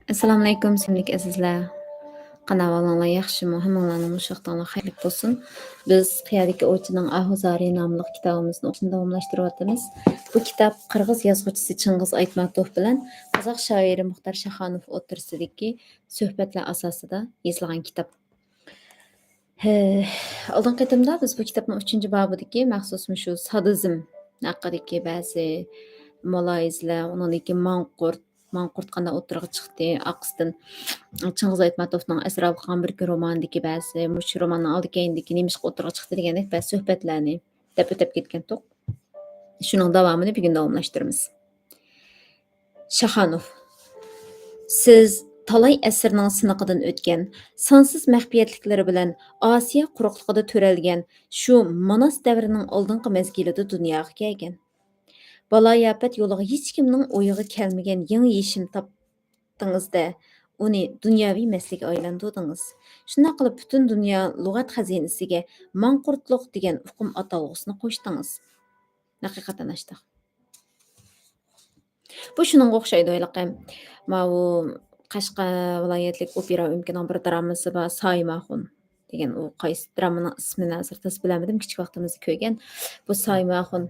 Assalomu alaykum, sevimli azizlar. Qanavallanglar yaxshimi? Hammanglarning mushaqtinglar xayrli bo'lsin. Biz Qiyadagi ovchining Ahuzari nomli kitobimizni o'qishni davomlashtiryapmiz. Bu kitob qirg'iz yozuvchisi Chingiz Aytmatov bilan qozoq shoiri Muxtar Shahonov o'rtasidagi suhbatlar asosida yozilgan kitob. Oldingi qitimda biz bu kitobning 3-bobidagi maxsus shu sadizm haqidagi ba'zi mulohazlar, uningdagi manqurt qanday o'tirg'i chiqdi, aqsdan Chingiz Aytmatovning Asrab qolgan bir romandagi ba'zi mush romanning oldi keyindagi nemish o'tirg'i chiqdi degandek ba'zi suhbatlarni deb o'tib ketgandik. Shuning davomini bugun davomlashtiramiz. Shahonov, siz talay asrning siniqidan o'tgan, sonsiz maxfiyatliklari bilan Osiyo quruqligida to'ralgan shu Manas davrining oldingi mezgilida dunyoga kelgan. Baloyafat yo'liga hech kimning o'yiga kelmagan yangi yeshim topdingizda uni dunyoviy masalaga aylantirdingiz. Shunday qilib butun dunyo lug'at xazinasiga manqurtliq degan uqum atalg'usini qo'shdingiz. Haqiqatan ashtiq. Bu shuningga o'xshaydi o'ylaqam. Mau Qashqa viloyatlik opera umkining bir dramasi bor, Saymaxun degan u qaysi dramaning ismini hozir tas bilamadim. Kichik vaqtimizda ko'rgan. Bu Saymaxun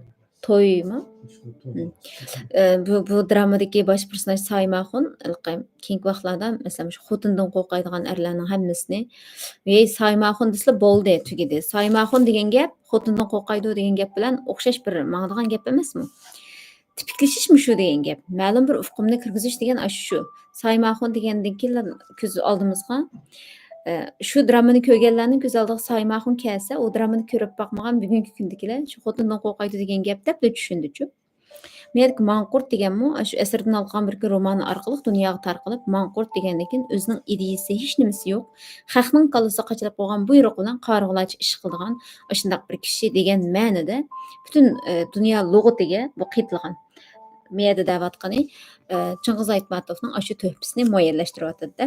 to'ymi? Bu dramadagi bosh personaj Saymaxun keyingi vaqtlarda masalan shu xotindan qo'rqadigan erlarning hammasini Saymaxun desla bo'ldi, tugidi. Saymaxun degan gap xotindan qo'rqaydi degan gap bilan o'xshash bir ma'nodan gap emasmi? Tipiklashish shu degan gap. Ma'lum bir ufqumni kirgizish degan shu. Saymaxun degandan keyin ko'z oldimizga shu dramani ko'rganlarning ko'z oldiga Saymaxun kelsa, u dramani ko'rib boqmagan bugungi kundagilar shu xotindan qo'rqaydi degan gap deb tushundi-chu. Medik manqurt deganmi, shu asrdan olgan bir roman orqali dunyoga tarqalib, manqurt degandan keyin o'zining ideyasi hech nimasi yo'q. Xalqning qallasiga qachilib qo'ygan buyruq bilan qarg'ulachi ish qiladigan shunday bir kishi degan ma'noda butun dunyo lug'atiga bu qitilgan. Meyada davatqani Chingiz Aytmatovning shu to'hfasini muayyanlashtiryapti-da.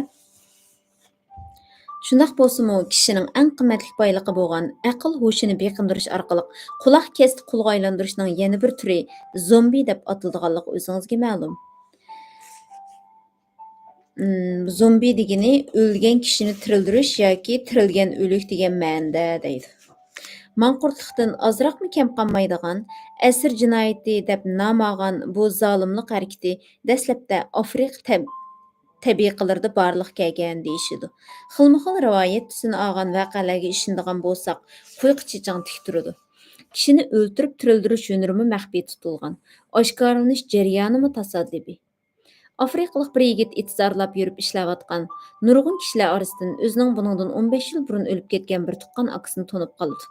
Shundaq bo'lsa-mu, kishining eng qimmatli boyligi bo'lgan aql ho'shini beqindirish orqali quloq kesdi qulga aylantirishning yana bir turi zombi deb atiladiganligi o'zingizga ma'lum. Zombi degani o'lgan kishini tirildirish yoki tirilgan o'lik degan ma'noda deydi. Manqurtlikdan ozroqmi kam qolmaydigan, asr jinoyati deb nom olgan bu zolimlik harakati dastlabda Afrika tabiqalarida barliq kelgan deyishidi. Xilma-xil rivoyat tusini olgan voqealarga ishonadigan bo'lsak, quyuq chechang tik turadi. Kishini o'ltirib tirildirish yo'nalimi maxfiy tutilgan. Oshkorlanish jarayonimi tasoddifiy. Afrikalik bir yigit intizorlab yurib ishlayotgan nurg'un kishilar orasidan o'zining buningdan 15 yil burun o'lib ketgan bir tuqqan akasini tonib qoldi.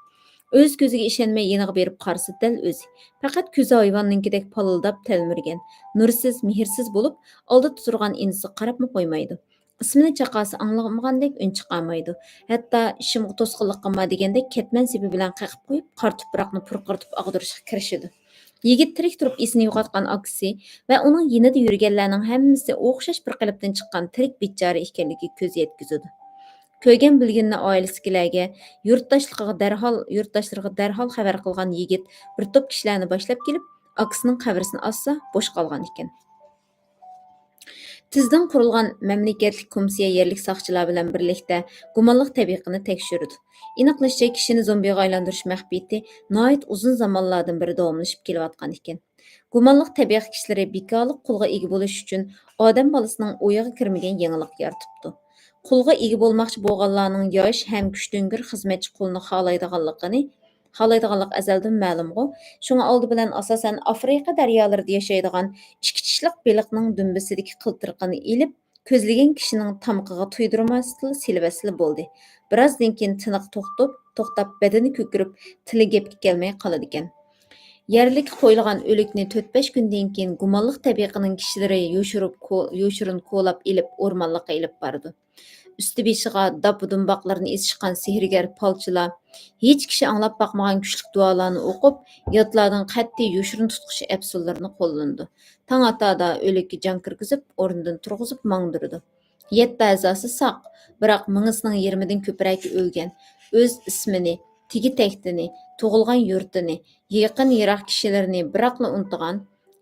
O'z ko'ziga ishonmay yeniga berib qarasa dal o'zi. Faqat ko'zi hayvonninkidek palildab telmirgan, nursiz, mehrsiz bo'lib, oldida turgan inisi qarabmi qo'ymaydi. Ismini chaqasi anglamagandek un chiqarmaydi. Hatto ishimga to'sqinlik qilma degandek ketman sebi bilan qaqib qo'yib, qor tuproqni purqirtib ag'dirishga kirishidi. Yigit tirik turib esini yo'qotgan akasi va uning yonida yurganlarning hammasi o'xshash bir qalbdan chiqqan tirik bechora ekanligi ko'z yetkazadi. Ko'rgan bilganini oilasiga, yurtdoshlariga darhol xabar qilgan yigit bir to'p kishilarni boshlab kelib, akasining qabrisini assa bo'sh qolgan ekan. Tizdan qurilgan mamlakatlik komissiya yerlik soqchilar bilan birlikda gumonliq tabiqini tekshirdi. Aniqlashicha, kishini zombiga aylantirish mahbiyati noit uzun zamonlardan beri davomlashib kelayotgan ekan. Gumonliq tabiq kishilari bekorlik qulga ega bo'lish uchun odam bolasining o'yiga kirmagan yangilik yaratibdi. Qulga ega bo'lmoqchi bo'lganlarning yosh ham kuchtingir xizmatchi qulni xohlaydiganlik azaldan ma'lumg'u. Shunga oldi bilan asosan Afrika daryolarida yashaydigan ikki tishliq beliqning dumbisidagi qiltirqini ilib, ko'zlagan kishining tamqiga tuydirmasdan silvasli bo'ldi. Birozdan keyin tiniq to'xtab, badani ko'kirib, tili gapga kelmay qoladi ekan. Yerlikka qo'yilgan o'likni 4-5 kundan keyin gumonliq tabiqining kishilari yoshirin ko'lab ilib o'rmonlikqa ilib bordi. Üstü beshiga dap-dumboqlarni esishgan sehrgar palchilar hech kishi anglab boqmagan kuchli duolarni o'qib, yodlardan qat'iy yoshirin tutqish afsullarini qo'llandi. Tong atada o'likka jon kirgizib, o'rnidan turg'izib mangdirdi. 7 a'zosi saq, biroq mingisining 20dan ko'proq o'lgan. O'z ismini, tigi taxtini, tug'ilgan yurtini, yaqin yiroq kishilarini biroqla unutgan,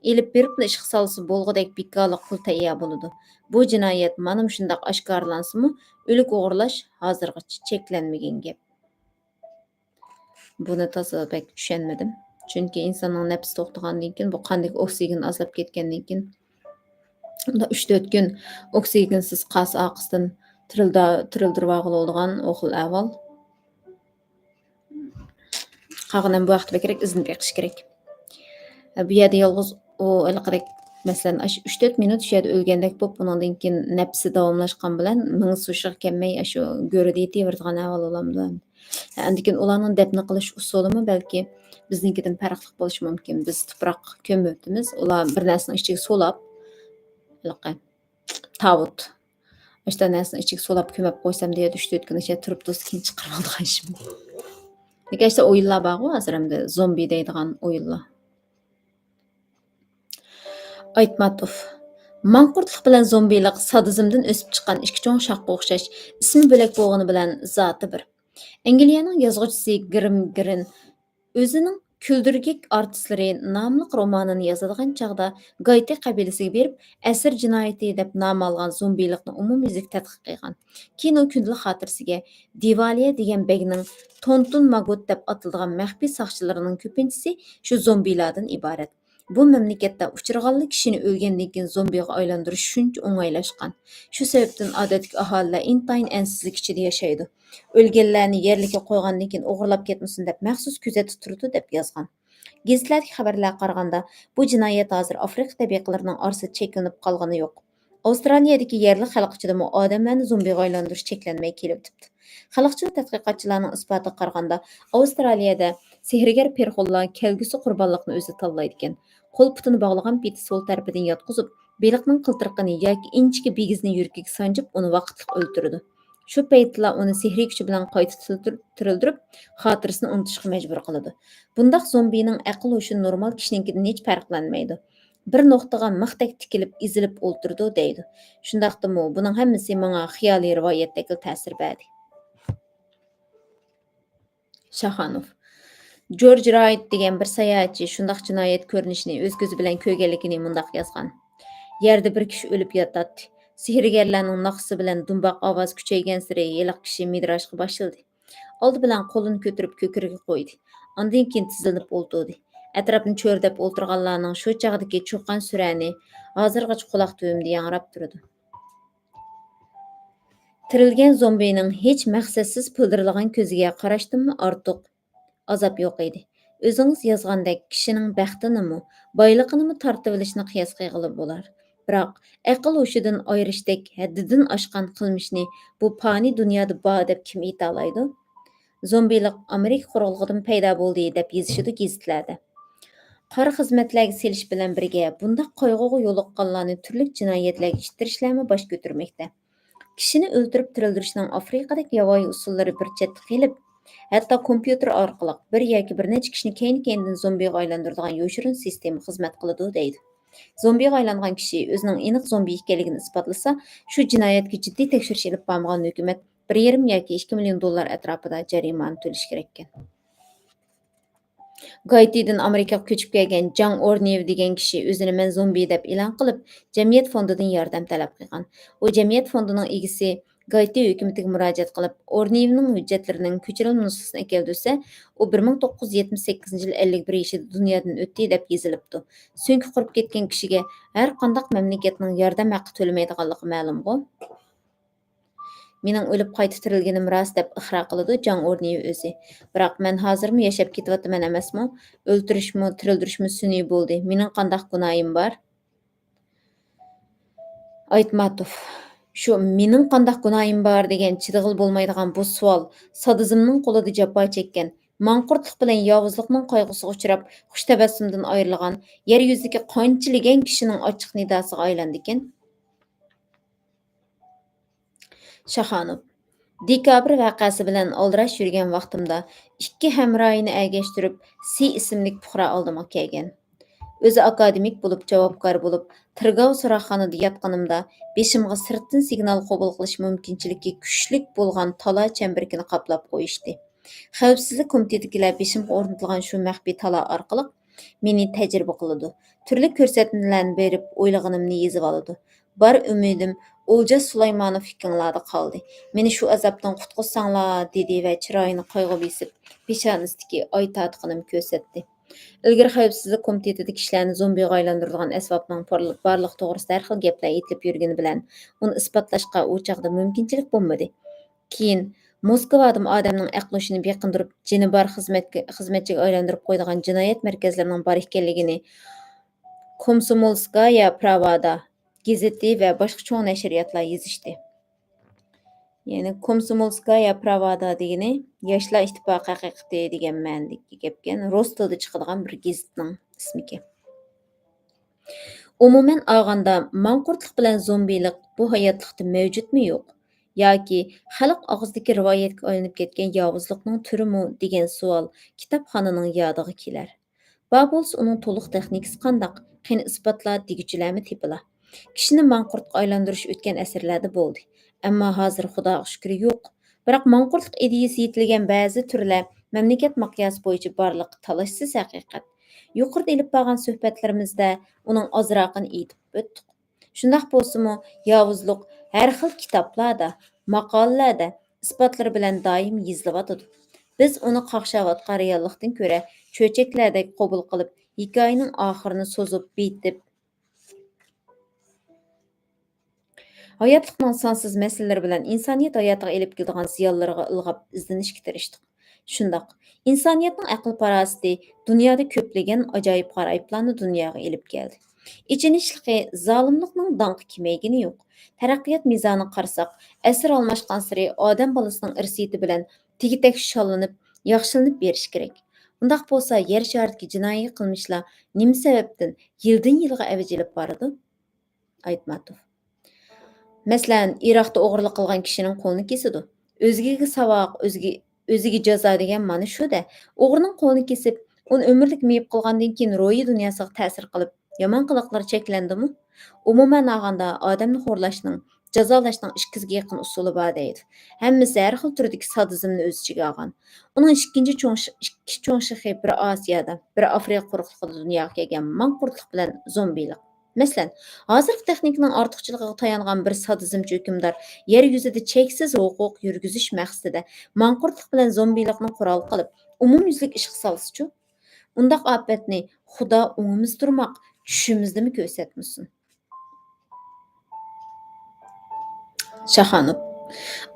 ئېلىپ بېرىپلا ئىشقا سالسا بولغۇدەك بىكارلىق پۇل تەييار بولىدۇ. بۇ جىنايەت مانا مۇشۇنداق ئاشكارىلانسىمۇ، ئۆلۈك ئوغرىلاش ھازىرغىچە چەكلەنمىگەن گەپ. بۇنى تازا بەك چۈشەنمىدىم. چۈنكى ئىنساننىڭ نەپسى توختىغاندىن كېيىن، بۇ قاندىكى ئوكسىگېن ئازلاپ كەتكەندىن كېيىن، ئۇنداق 3-4 كۈن ئوكسىگېنسىز قاس ئارقىسىدىن تىرىلدۈرۈۋالغىلى ئۇ خىل ئەھۋال. قالغىنىنى بۇ ۋاقىتتا بەكرەك ئىزدىنىپ بېقىش كېرەك. بۇ يەردە يالغۇز ئۇ ھېلىقىدەك مەسىلەن 3-4 مىنۇت شۇ يەردە ئۆلگەندەك بولۇپ، بۇنىڭدىن كېيىن نەپسى داۋاملاشقان بىلەن مېڭىسى ھوشىغا كەلمەي شۇ گۆرۈدە يېتىۋېرىدىغان ئەھۋال بولامدۇ. ئەندىن كېيىن ئۇلارنىڭ دەپنە قىلىش ئۇسۇلىمۇ بەلكى بىزنىڭكىدىن پەرقلىق بولۇشى مۇمكىن. بىز تۇپراققا كۆمۈۋېتىمىز، ئۇلار بىر نەرسىنىڭ ئىچىگە سولاپ، ھېلىقى تاۋۇت ئاشۇ نەرسىنىڭ ئىچىگە سولاپ كۆمۈپ قويسام دېيەردە 3-4 كۈن ئىچىدە تۇرۇپ تۇرسا كېيىن چىقىرىپ olىدىغان ئىش. لېكىن ئاشۇ ئويۇنلار بارغۇ ھازىر ئەمدى زومبي دەيدىغان ئويۇنلار. ئايتماتوف: ماڭقۇرتلۇق بىلەن زومبىلىق سادىزمدىن ئۆسۈپ چىققان ئىككى چوڭ شاخقا ئوخشاش، ئىسمى بۆلەك بولغىنى بىلەن زاتى بىر. ئەنگلىيەنىڭ يازغۇچىسى گىرىم گىرىن ئۆزىنىڭ كۈلدۈرگۈك ئارتىسلىرى ناملىق رومانىنى يازىدىغان چاغدا گايتى قەبىلىسىگە بېرىپ ئەسىر جىنايىتى دەپ نام ئالغان زومبىلىقنى ئومۇميۈزلۈك تەتقىق قىلغان. كېيىن ئۇ كۈندىلىك خاتىرىسىگە دىۋالىيە دېگەن بەگنىڭ تونتۇن ماگوت دەپ ئاتىلىدىغان مەخپىي ساقچىلىرىنىڭ كۆپىنچىسى شۇ زومبىلاردىن ئىبارەت. بۇ مەملىكەتتە ئۇچرىغانلا كىشىنى ئۆلگەندىن كېيىن زومبىغا ئايلاندۇرۇش شۇنچە ئوڭايلاشقان. شۇ سەۋەبتىن ئادەتتىكى ئاھالىلەر ئىنتايىن ئەنسىزلىك ئىچىدە ياشايدۇ. ئۆلگەنلەرنى يەرلىككە قويغاندىن كېيىن ئوغرىلاپ كەتمىسۇن دەپ مەخسۇس كۆزەتتە تۇرىدۇ دەپ يازغان. گېزىتلەردىكى خەۋەرلەرگە قارىغاندا بۇ جىنايەت ھازىر ئافرىقا تەبىقىلىرىنىڭ ئارىسىدا چەكلىنىپ قالغىنى يوق. ئاۋسترالىيەدىكى يەرلىك خەلق ئىچىدىمۇ ئادەملەرنى زومبىغا ئايلاندۇرۇش چەكلەنمەي كېلىۋېتىپتۇ. خەلقچىل تەتقىقاتچىلارنىڭ ئىسپاتىغا قارىغاندا ئاۋسترالىيەدە سېھىرگەر پېرىخونلار كەلگۈسى قۇربانلىقنى ئۆزى تاللايدىكەن. قول پۇتىنى باغلىغان پېتى سول تەرىپىدىن ياتقۇزۇپ، بېلىقنىڭ قىلتىرىقىنى ياكى ئىنچىكە بىگىزنى يۈرىكىگە سانجىپ، ئۇنى ۋاقىتلىق ئۆلتۈرىدۇ. شۇ پەيتتىلا ئۇنى سېھرىي كۈچى بىلەن قايتا تىرىلدۈرۈپ، خاتىرىسىنى ئۇنتۇشقا مەجبۇر قىلىدۇ. بۇنداق زومبىنىڭ ئەقىل ھوشى نورمال كىشىنىڭكىدىن ھېچ پەرقلەنمەيدۇ. بىر نۇقتىغا مىختەك تىكىلىپ، ئېزىلىپ ئولتۇرىدۇ دەيدۇ. شۇنداقتىمۇ بۇنىڭ ھەممىسى ماڭا خىيالىي رىۋايەتتەكلا تەسىر بەردى. شاخانوف: جورج رايت degan bir sayohatchi shundoq jinoyat ko'rinishini o'z ko'zi bilan ko'rganligini mundoq yozgan. Yerda bir kishi o'lib yotadi. Sehrgarlarning naqsi bilan dumboq ovoz kuchaygan sari yeliq kishi midrashga boshladi. Oldi bilan qo'lini ko'tarib ko'kriga qo'ydi. Ondan keyin tizilib o'ltirdi. Atrofni cho'rdab o'ltirganlarning shu chog'dagi cho'qqan surani hozirgacha quloq tuvimda yangrab turadi. Tirilgan zombining hech maqsadsiz pildirlagan ko'ziga qarashdimmi ortiq azob yo'q edi. O'zingiz yozgandek kishining baxtinimi, boyliqinimi tortib olishni qiyos qilg'ili bo'lar. Biroq aql hushidan ayrishdek haddidan oshgan qilmishni bu fani dunyoda bor deb kim ayta oladi? Zombilik Amerika qurug'ligidan paydo bo'ldi deb yozishadi gazetlarda. Qora xizmatlarga selish bilan birga bundaq qayg'uga yo'liqqanlarni turli jinoyatlarga ishtirishlarmi bosh ko'tarmoqda. Kishini o'ldirib tirildirishning Afrikadagi yovvoyi usullari bir chetda qilib, hatto kompyuter orqali bir yoki bir necha kishini keyin-keyindan zombiga aylantiradigan yoshirin sistema xizmat qiladi deydi. Zombiga aylangan kishi o'zining aniq zombi ekanligini isbotlasa, shu jinoyatga jiddiy tekshirish olib bormagan hukumat 1,5 yoki 2 million dollar atrofida jarimani to'lash kerak ekan. Gaitidan Amerikaga ko'chib kelgan Jang Ornev degan kishi o'zini men zombi deb e'lon qilib, jamiyat fondidan yordam talab qilgan. U jamiyat fondining egasi Gaiti hukumatiga murojaat qilib, Ornevning hujjatlarining ko'chirilma nusxasini keltirsa, u 1978 yil 51 yoshida dunyodan o'tdi deb yozilibdi. So'nggi qurib ketgan kishiga har qanday mamlakatning yordam haqqi to'lamaydiganligi ma'lum-ku. Mening o'lib qayta tirilganim rost deb iqror qiladi Jang Ornev o'zi. Biroq men hozirmi yashab ketyapman emasmi? O'ltirishmi, tirildirishmi sun'iy bo'ldi. Mening qanday gunohim bor? Aytmatov: shu mening qanday gunohim bor degan chidag'il bo'lmaydigan bu savol sadizmning qo'lida jafo chekkan, manqurtlik bilan yovuzlikning qayg'usiga uchrab, xush tabassumdan ayrilgan, yer yuzidagi qanchiligan kishining ochiq nidosiga aylandi ekan. Shaxonov: dekabr vaqasi bilan oldirash yurgan vaqtimda ikki hamroyini ergashtirib Si ismli puhra oldimga kelgan. O'zi akademik bo'lib, javobgar bo'lib, Tirgov so'roqxonada yotganimda beshimga sirtdan signal qabul qilish mumkinchiligi kuchlik bo'lgan tala chambarkini qaplab qo'yishdi. Xavfsizlik komitetidagilar beshimga o'rnatilgan shu maxfiy tala orqali Meni təcrübə qılıdı. Türlü ko'rsatmalarni berib o'ylag'animni yezib oladi. Bar ümidim O'ljas Sulaymonov hikoyalarda qoldi. Meni shu azobdan qutqizsanglar dedi va chiroyini qayg'u besib, peshonasidagi oy totqinini ko'rsatdi. Ilgari Xavfsizlik komitetida kishilarni zombiga aylantiradigan asbobning barliq to'g'risida har xil gaplar aytilib yurgani bilan uni isbotlashga u chog'da mumkinchilik bo'lmadi. Keyin Moskvada odamning aql-hushini beqindirib, jini bor xizmatchiga aylantirib qo'yadigan jinoyat markazlarining bor ekanligini Komsomolskaya Pravda gazeti va boshqa cho'ng nashriyotlar yozishdi. Ya'ni Komsomolskaya Pravda degani Yoshlar ittifoqi haqiqati degan ma'nodagi gapgan rus tilida chiqadigan bir gazetning ismiga. Umuman olganda, manqurtlik bilan zombilik bu hayotlikda mavjudmi yo'q? Yoki xalq og'zidagi rivoyatga aylanib ketgan yovuzlikning turimi degan savol kitobxonaning yodiga kelar. Va bo'lsa uning to'liq texnikasi qandaq? Qani isbotlar deguchilarmi tepila. Kishini manqurtga aylantirish o'tgan asrlarda bo'ldi. Ammo hozir Xudoga shukr yo'q. Biroq manqurtlik ideyasi yetilgan ba'zi turlar mamlakat miqyosi bo'yicha borliq talashsiz haqiqat. Yuqorida ilib borgan suhbatlarimizda uning ozroqini aytib o'tdik. Shundoq bo'lsa-mu, yovuzlik har xil kitoblarda, maqolalarda isbotlar bilan doim yezilyotadi. Biz uni qaqshavotgan reallikdan ko'ra cho'chaklardek qabul qilib, hikoyaning oxirini so'zib bitib, hayotlikning sonsiz masalalari bilan insoniyat hayotiga elib keladigan ziyonlarga ilg'ab izlanishga tirishdik. Shundoq, insoniyatning aql-parosati dunyoda ko'plagan ajoyib g'aroyiblarni dunyoga elib keldi. Ichinishliqi zolimlikning danqi kemaygini yo'q. Taraqqiyot mezoni qarasak, asr almashgan sari odam bolasining irsiyati bilan tegitak shollanib, yaxshilanib berish kerak. Undaq bo'lsa, yer sharidagi jinoiy qilmishlar nima sababdan yildan yilga avjilib boradi? Aytmatov. Masalan, Iroqda o'g'irlik qilgan kishining qo'lini kesadi. O'zgiga savoq, o'ziga jazo degan mana shu-da. O'g'rining qo'lini kesib, uni umrlik meyib qilgandan keyin ro'yi dunyosiga ta'sir qilib, yomon qiliqlar cheklandimi? Umuman olganda, odamni xo'rlashning, jazolashning ikkisiga yaqin usuli bor deydi. Hammasi har xil turdagi sadizmni o'z ichiga olgan. Uning ikki cho'ng shixi bir Osiyoda, bir Afrika quruqligida dunyoga kelgan manqurtlik bilan zombilik. Masalan, hozirgi texnikaning ortiqchiligiga tayangan bir sadizmchi hukmdor yer yuzida cheksiz huquq yurgizish maqsadida manqurtlik bilan zombilikni qurol qilib, umumyuzlik ishga solsa-chu, undaq ofatni Xudo o'ngimiz turmoq, tushimizdami ko'rsatmasin. Shahanov.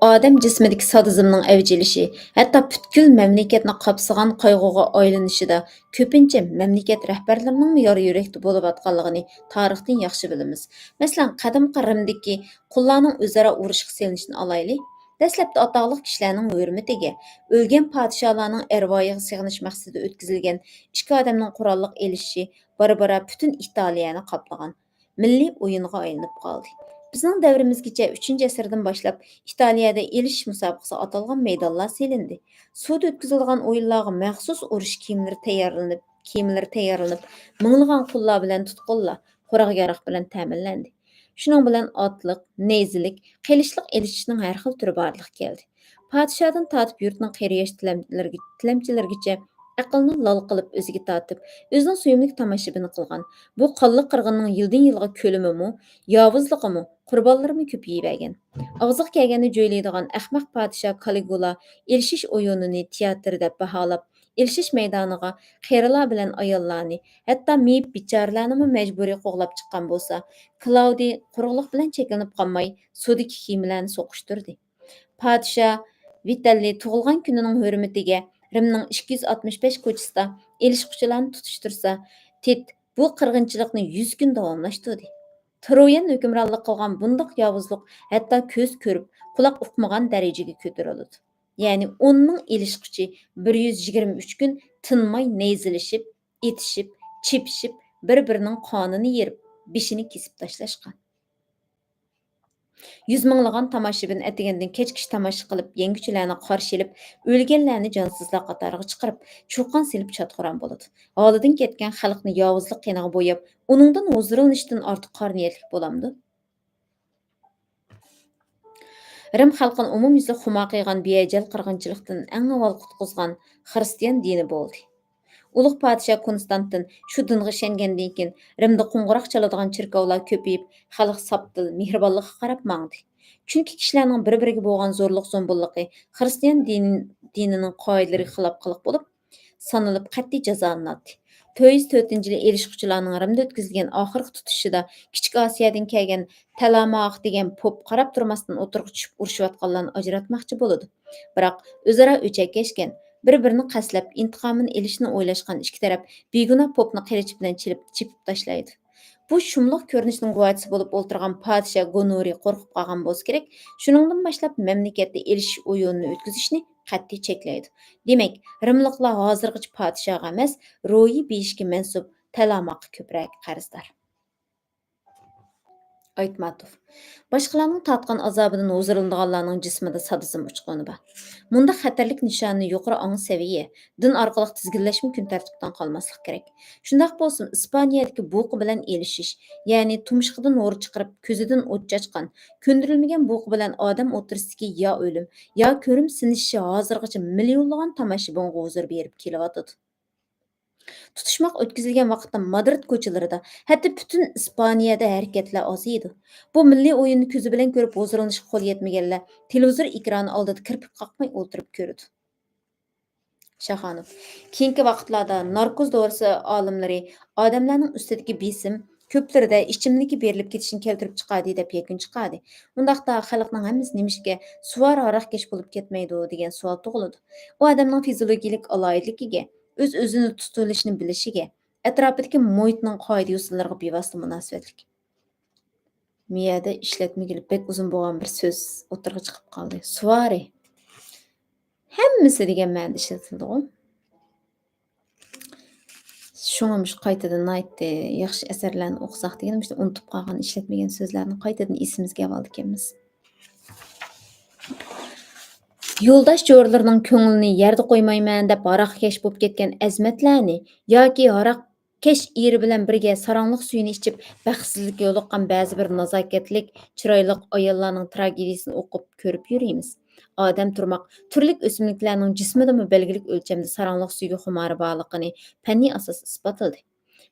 Odam jismidagi sadizmning avjilishi, hatto butkul mamlakatni qapsagan qayg'uga aylanishida ko'pincha mamlakat rahbarlarining yor yurakda bo'lib atganligini tarixdan yaxshi bilamiz. Masalan, qadimgi Rimdagi qullarning o'zaro urushga selinishini olaylik. Dastlabda atoqli kishilarning hurmatiga, o'lgan podsholarning arvoyiga sig'inish maqsadida o'tkazilgan ikki odamning qurolliq elishishi bora-bora butun Italiyani qoplagan milliy o'yinga aylanib qoldi. Bizning davrimizgacha 3-asrdan boshlab Italiyada elish musobaqasi atalgan maydonlar selindi. Suvda o'tkazilgan o'yinlarga maxsus urush kiyimlari tayyorlanib, minglagan qullar bilan tutqunlar, quraq-yarog' bilan ta'minlandi. Shuning bilan otliq, neyzilik, qilishliq elishishning har xil turi borliq keldi. Podshodan tortib yurtning qari yosh tilamchilarigacha aqlni lol qilib o'ziga tortib, o'zining suyimlik tomoshabini qilgan. Bu qonli qirg'inning yildan yilga ko'limimi, yovuzligimi, qurbonlarimi ko'payib. Og'ziga kelganni jo'ylaydigan ahmoq podsho Caligula elishish o'yinini teatr deb baholab, elishish maydoniga qarilar bilan ayollarni, hatto meyib bichoralarni majburiy qo'g'lab chiqqan bo'lsa, Claudi quruqlik bilan cheklanib qolmay, sudagi kiyimlarni so'qishtirdi. Podsho Vitalli tug'ilgan kunining hurmatiga Rimning 265 ko'chasida elishquchilarni tutishtirsa, Tit bu qirg'inchilikni 100 kun davomlashtirdi. Troyan hukmronlik qilgan bundoq yovuzlik hatto ko'z ko'rib, quloq uqmagan darajaga ko'tarildi. Ya'ni 10 ming elishquchi 123 kun tinmay neyzilishib, etishib, chepishib, bir-birining qonini yerib, beshini kesib tashlashgan. 100 minglagan tomoshabin atigandan kechkish tomosha qilib, yenguchilarni qarshi olib, o'lganlarni jonsizlar qatoriga chiqarib, cho'qon silib chatquron bo'ladi. Holidan ketgan xalqni yovuzlik qiyniga bo'yab, uningdan huzurlanishdan ortiq qorniyatlik bo'lamdi. Rim xalqini umumyuzlik xumo qilgan beajal qirg'inchilikdan eng avval qutqizgan xristian dini bo'ldi. Ulug' podsho Konstantin shu dinga ishongandan keyin Rimda qo'ng'iroq chaladigan cherkovlar ko'payib, xalq sapdil, mehribonlikqa qarab mangdi. Chunki kishilarning bir-biriga bo'lgan zo'rliq zo'mbulligi xristian dinining qoidalariga xilof qiliq bo'lib, sanalib qat'iy jazolanadi. 404 yili erishquchilarning Rimda o'tkazilgan oxirgi tutishida Kichik Osiyodan kelgan Talamoq degan pop qarab turmasdan o'tirib tushib urushayotganlarni ajratmoqchi bo'ladi. Biroq o'zaro o'chakashgan, bir-birini qaslab intiqomini olishni o'ylashgan ikki taraf begunoh popni qilich bilan chipib tashlaydi. Bu shumliq ko'rinishning guvohchisi bo'lib o'tirgan podsho Gonori qo'rqib qolgan bo'lsa kerak, shuningdan boshlab mamlakatda elishish o'yinini o'tkazishni qat'iy cheklaydi. Demak, Rimliklar hozirgacha podshoga emas, ro'yi beshga mansub Talamoqqa ko'proq qarzdor. Aytmatov. Boshqalarning tatqan azobidan huzurlanadiganlarning jismida sadizm uchquni bor. Bunda xatarlik nishoni yuqori ong saviya, din orqali tizginlashma kun tartibdan qolmaslik kerak. Shundaq bo'lsin, Ispaniyadagi buqi bilan elishish, ya'ni tumshug'idan nur chiqarib, ko'zidan o't chachqan, ko'ndirilmagan buqi bilan odam o'tirsidagi yo o'lim, yo ko'rim sinishi hozirgacha millionlagan tomoshabinga huzur berib kelyotidi. Tutuşmaq o'tkazilgan vaqtda Madrid ko'chalarida, hatto butun Ispaniyada harakatlar ozaydi. Bu milliy o'yinni ko'zi bilan ko'rib huzurlanishga qo'l yetmaganlar televizor ekrani oldida kirpik qaqmay o'tirib ko'rdi. Shaxonov. Keyingi vaqtlarda narkoz dorisi olimlari odamlarning ustidagi besim ko'plarida ichimlikka berilib ketishini keltirib chiqadi deb yakun chiqadi. Undaqda xalqning hammasi nimishga suvar aroqkesh bo'lib ketmaydi degan savol tug'iladi. U odamning fiziologik aloyidligiga, o'z-o'zini tutilishni bilishiga, atrofidagi muhitning qoida usullariga bevosita munosabatlik. Miyada ishlatmagili bek uzun bo'lgan bir so'z o'tirg'i chiqib qoldi. Suvari. Hammasi degan ma'noda ishlatildi-ku. Shunga mush qaytadan aytdi, yaxshi asarlarni o'qisak degan mushta unutib qolgan, ishlatmagan so'zlarni qaytadan esimizga oldi ekanmiz. Yo'ldosh jo'rlarining ko'nglini yerda qo'ymayman deb aroqkesh bo'lib ketgan azmatlarni yoki aroqkesh eri bilan birga saronliq suyini ichib baxtsizlikka yo'liqqan ba'zi bir nazokatlik, chiroyli ayollarning tragediyasini o'qib ko'rib yuramiz. Odam turmoq turli o'simliklarning jismidami belgilik o'lchamda saronliq suyga xumori borligini fanniy asos isbotladi.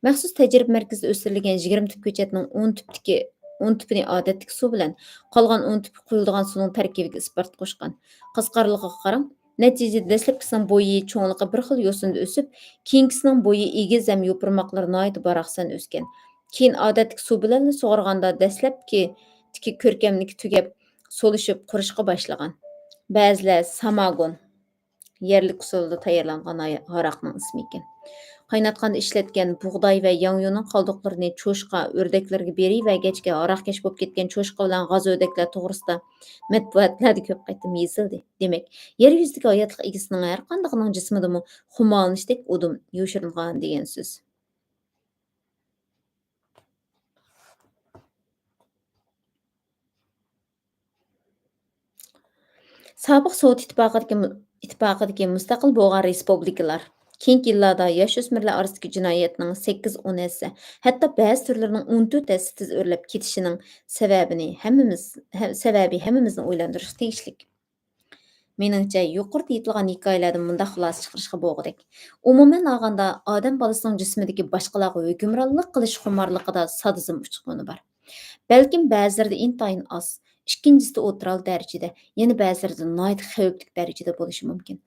Maxsus tajriba markazida o'stirilgan 20 tip ko'chatning 10 tipini odatdagi suv bilan, qolgan 10 tipi quyiladigan suvning tarkibiga isbot qo'shgan. Qisqarligiga qarang, natijada dastlabkisining bo'yi cho'ngliqi bir xil yo'sinda o'sib, keyingisining bo'yi egiz ham yo'pirmoqlari nihoyat baroqsan o'sgan. Keyin odatdagi suv bilan sug'organda dastlabki ko'rkamligi tugab, so'lishib qurishga boshlagan. Ba'zilar samagon, yerlik usulda tayyorlangan aroqning ismi ekan. Qaynatqanda ishlatgan bug'doy va yongyo'ning qoldiqlarini cho'shqa, o'rdaklarga berivagachga aroqkesh bo'lib ketgan cho'shqa bilan g'oz o'rdaklar to'g'risida matbuotlarda ko'p qaytim yozildi. Demak, yer yuzidagi hayotlik egasining har qandaqining jismidami xumolanishdek udum yoshirilgan degan so'z. Sobiq Sovet ittifoqidagi mustaqil bo'lgan respublikalar keyingi yillarda yosh o'smirlar orasidagi jinoyatning 8-10 hassa, hatto ba'zi turlarining 14 hassa tez o'rlab ketishining sababi hammamizni o'ylantirishi tegishli. Meningcha, yuqorida aytilgan hikoyalardan bunday xulosa chiqarishga bo'lg'idek. Umuman olganda, odam bolasining jismidagi boshqalarga hukmronlik qilish xumorligida sadizm uchquni bor. Balkim ba'zilarida intayin oz, ikkinchisida o'tiral darajada, yana ba'zilarida nihoyat xavfli darajada bo'lishi mumkin.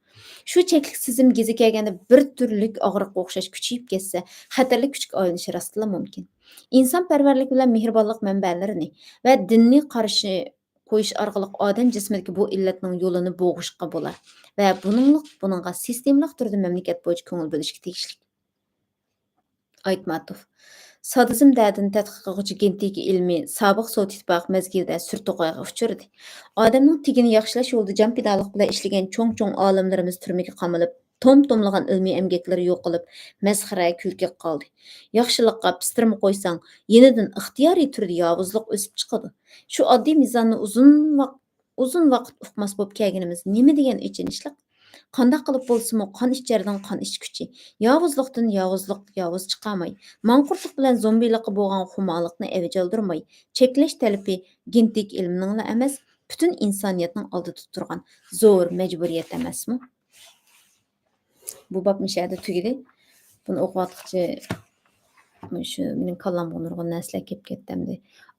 Shu cheklik sizim gezi kelganda bir turlik og'riqqa o'xshash kuchayib ketsa, xatarli kuchga aylanishi rostla mumkin. Insonparvarlik bilan mehribonlik manbalarini va dinni qarshi qo'yish orqali odam jismidagi bu illatning yo'lini bo'g'ishga bo'lar va buningga sistemalik turda mamlakat bo'yicha ko'ngil bo'lishga tegishli. Aytmatov. Sadizm da'dini tadqiq qiluvchi genetika ilmi sobiq Sovet ittifoqi mezgilida surtuqoyga uchirdi. Odamning tigini yaxshilash yo'lida jon pidolik bilan ishlagan cho'ng-cho'ng olimlarimiz turmaga qamalib, tom-tomlagan ilmiy emgaklari yo'q qilib, masxara kulga qoldi. Yaxshilikqa pistirma qo'ysang, yenidan ixtiyoriy turda yovuzlik o'sib chiqadi. Shu oddiy mizonni uzun vaqt uqmas bo'lib kelganimiz nima degan ichinishliq? Qanday qilib bo'lsa-mu qon ichardan qon ichkuchi, yovuzlikdan yovuz chiqamay, manqurtlik bilan zombilikqa bo'lgan xumolikni avj oldirmay, cheklash talabi genetik ilmningla emas, butun insoniyatning oldida turgan zo'r majburiyat emasmi? Bu bob mishada tugidi. Buni o'qiyotqıcha shu mening kallamga nurg'un narsalar kelib ketdi endi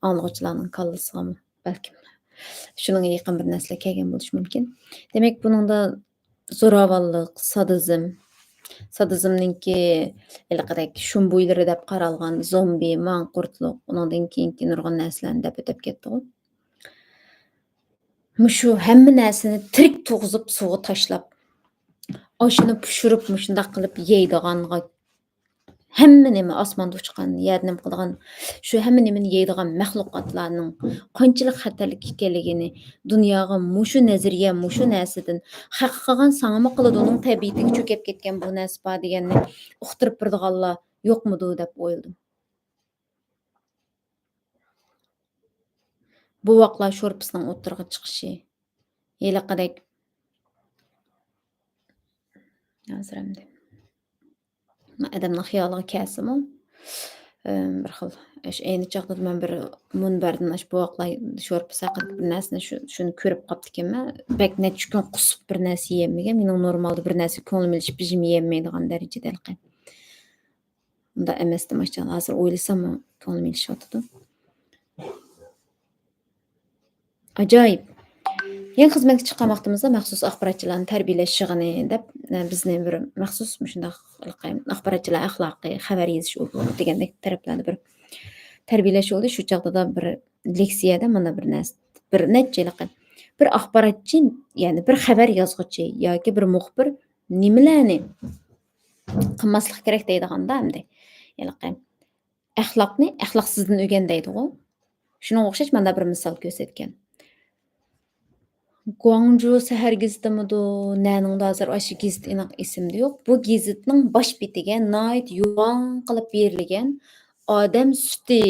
anglovchilarning kallasigami balkim shunga yaqin bir narsalar kelgan bo'lishi mumkin. Demak, buningda zo'ravonlik, sadizmninki iliqidek shumbuylari deb qaralgan zombi, manqurtluq, uningdan keyingi nurg'un narsalarni deb o'tib ketdi-ku. Mushu hamma narsani tirik tug'izib suvga tashlab, oshini pishirib mushundaq qilib yeydiganga hamma nima osmonda uchgan, yerda nima qiladigan, shu hamma nimani yeydigan maxluqotlarning qanchalik xatarlik ekanligini dunyoga mushu nazariya, mushu narsadan haq qilgan sangama qiladi, uning tabiatiga cho'kib ketgan bu narsa bor deganni uqtirib birdiganlar yo'qmidi deb o'yladim. Bu vaqtlar sho'rpisining o'ttirg'a chiqishi, yiliqidek hozir endi adamning xiyoliga kelsimi, bir xil ayni chog'da man bir munbardan bu vaqtlar sho'rpisi haqida bir narsani shuni ko'rib qolibdi ekanman. Bak necha kun qusib bir narsa yeyolmagan. Mening normalda bir narsa ko'nglim ilishib bijim yeyolmaydigan darajada qiyin. Unda emasdi mashallah. Hozir o'ylasam ko'nglim ilishyotidi. Ajoyib. Yangi xizmatga chiqqan vaqtimizda maxsus axborotchilarni tarbiyalash yig'ini deb bizni bir maxsus shundoq axborotchilar axloqiy xabar yozish degandek taraflarni bir tarbiyalash bo'ldi. Shu chog'da bir leksiyada mana bir narsa bir necha yilqi bir axborotchi, ya'ni bir xabar yozuvchi yoki bir muxbir nimalarni qilmaslik kerak deydiganda hamda yilqi axloqni axloqsizdan o'rgandaydi-ku. Shunga o'xshash mana bir misol ko'rsatgan. Guangzhou sahar gazetimidu, nəningda hozir aşı gazet aniq esimdə yo'q. Bu gazetning bosh betiga nihoyat yo'g'on qilib berilgan odam suti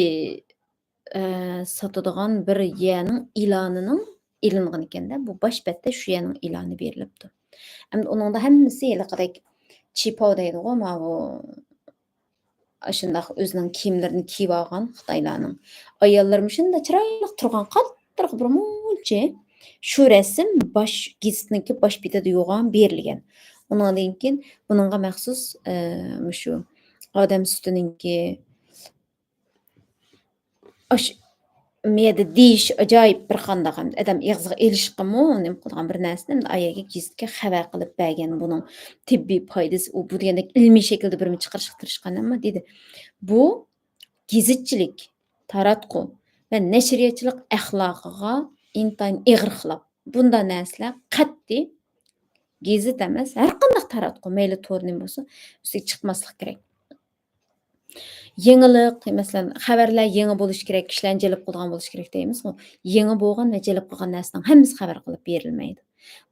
sotadigan bir yerning e'lonining ilingan ekanda. Bu bosh betda shu yerning e'loni berilibdi. Endi uningda hammasi haliqidek chipo deydi-ku, ma bu shundoq o'zining kiyimlarini kiyib olgan Xitoylarning ayollarmi shunda chiroyli turgan qattiq bir mulchi shu rasm bosh gazetniki bosh betida yo'g'on berilgan. Undan keyin buningga maxsus shu odam sutininki meda deyish ajoyib bir qandoq adam ig'ziga elishqimi nima qilgan bir narsani ayaga gazetga xabar qilib bergan buning tibbiy foydasi u bu degandek ilmiy shaklda bir chiqarishga tirishgan nima dedi. Bu gazetchilik, taratqu va nashriyatchilik axloqiga intayin ig'ir xilop. Bunda narsalar qat'iy gazet emas, har qanday taratqu mayli to'g'ri bo'lsa, ustiga chiqmaslik kerak. Yangilik, masalan, xabarlar yangi bo'lishi kerak, kishilarni jalb qiladigan bo'lishi kerak deymiz-ku. Yangi bo'lgan va jalb qilgan narsaning hammasi xabar qilib berilmaydi.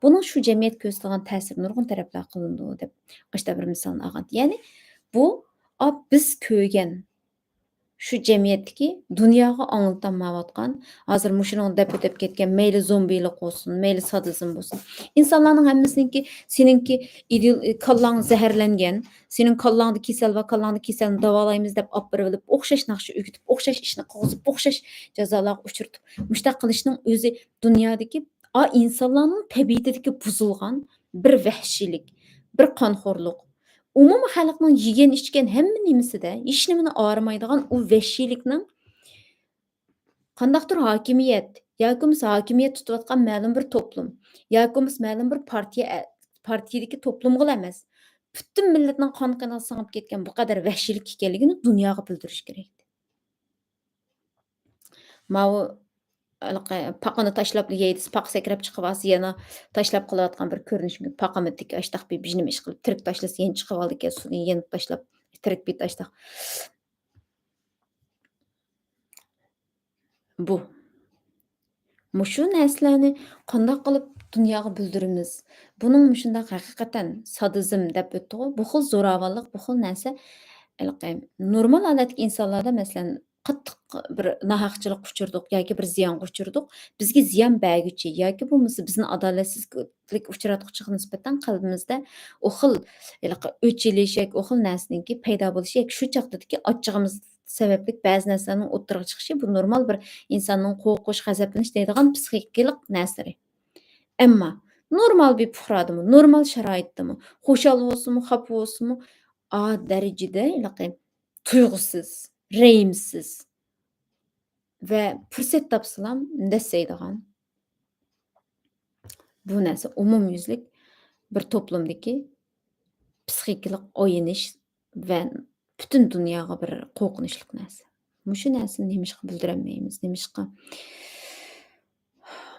Buning shu jamiyat ko'rsatgan ta'sir nurg'un taraflar qilindi deb ishda bir misolni olgan. Ya'ni bu biz ko'rgan shu jamiyatdagi dunyoga anglitolmayotgan, hozir mushuning deb o'tib ketgan mayli zombilik bo'lsin, mayli sadizm bo'lsin. Insonlarning hammasiniki seninki kallang zaharlangan, sening kallangda kasal va kallangda kasalni davolaymiz deb olib berib, o'xshash naqsha o'gitib, o'xshash ishni qilib, o'xshash jazolarga uchirtib, mushtaq qilishning o'zi dunyodagi insonlarning tabiatidagi buzilgan bir vahshiylik, bir qonxo'rlik. Umumiy xalqning yegan ichgan hamma nimasida hech nimani og'rimaydigan u vahshiylikning qandaqdir hokimiyat yoki bo'lmasa hokimiyat tutayotgan ma'lum bir to'plum yoki bo'lmasa ma'lum bir partiyadagi to'plumga emas, butun millatning qon-qoniga singib ketgan bu qadar vahshiylik ekanligini dunyoga bildirish kerak. Mau paqani tashlab yeydi, paq sakrab chiqib olsa yana tashlab qilayotgan bir ko'rinish. Paqamitdek ashtaq bir bijnim ish qilib tirik tashlasa yana chiqib oldi ekan, suvni yana tashlab tirik bit ashtaq. Bu mushu narsalarni qanday qilib dunyoga bildiramiz? Buning mushundaq haqiqatan sadizm deb o'tdi-ku. Bu xil zo'ravonlik, bu xil narsa normal holatdagi insonlarda masalan qattiq bir nohaqchilik uchirdik yoki bir ziyonga uchirdik. Bizga ziyon berguchi yoki bo'lmasa bizni adolatsizlik uchratguchiga nisbatan qalbimizda u xil o'chilish yoki u xil narsaniki paydo bo'lishi yoki shu chaqdagi ochchig'imiz sababli ba'zi narsalarning o'ttirg'a chiqishi bu normal bir insonning qo'rqish, g'azablanish deydigan psixikalik narsari. Ammo normal bir puhradimi, normal sharoitdami, xushal bo'lsinmi, xafa bo'lsinmi, darajada tuyg'usiz, rəhimsiz və fürsət tapsalam dəstəydigan bu narsa umumyüzlük bir toplumdaki psixikalik oyinish və bütün dunyoga bir qo'rqinchli narsa. Mushu narsani nemishqa bildirolmaymiz, nemishqa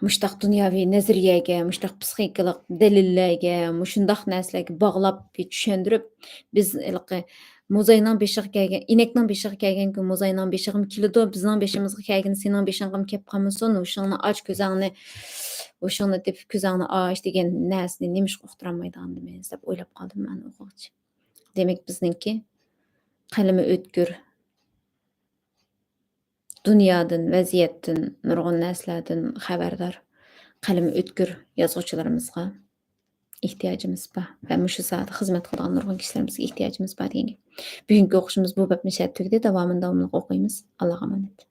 mushtaq dunyoviy nazariyaga, mushtaq psixikalik dalillarga, mushundaq narsalarga bog'lab tushuntirib, biz muzayning beshiga kelgan, inakning beshiga kelgan kun muzayning beshig'im keladi, bizning beshimizga kelgan sening beshing'im kelib qolmasin, o'shani och ko'zingni, o'shani deb ko'zingni och degan narsani nemishqa uqtirolmaydiganimiz deb o'ylab qoldim men o'quvchi. Demak bizningki qalami o'tkir dunyodan, vaziyatdan, nurg'un narsalardan xabardor qalami o'tkir yozuvchilarimizga ehtiyojimiz bor va mushu sohada xizmat qiladigan nurg'un kishilarimizga ehtiyojimiz bor degan gap. Bugungi o'qishimiz bu bobni shat tugdi. Davomini o'qiymiz. Allohga omonat.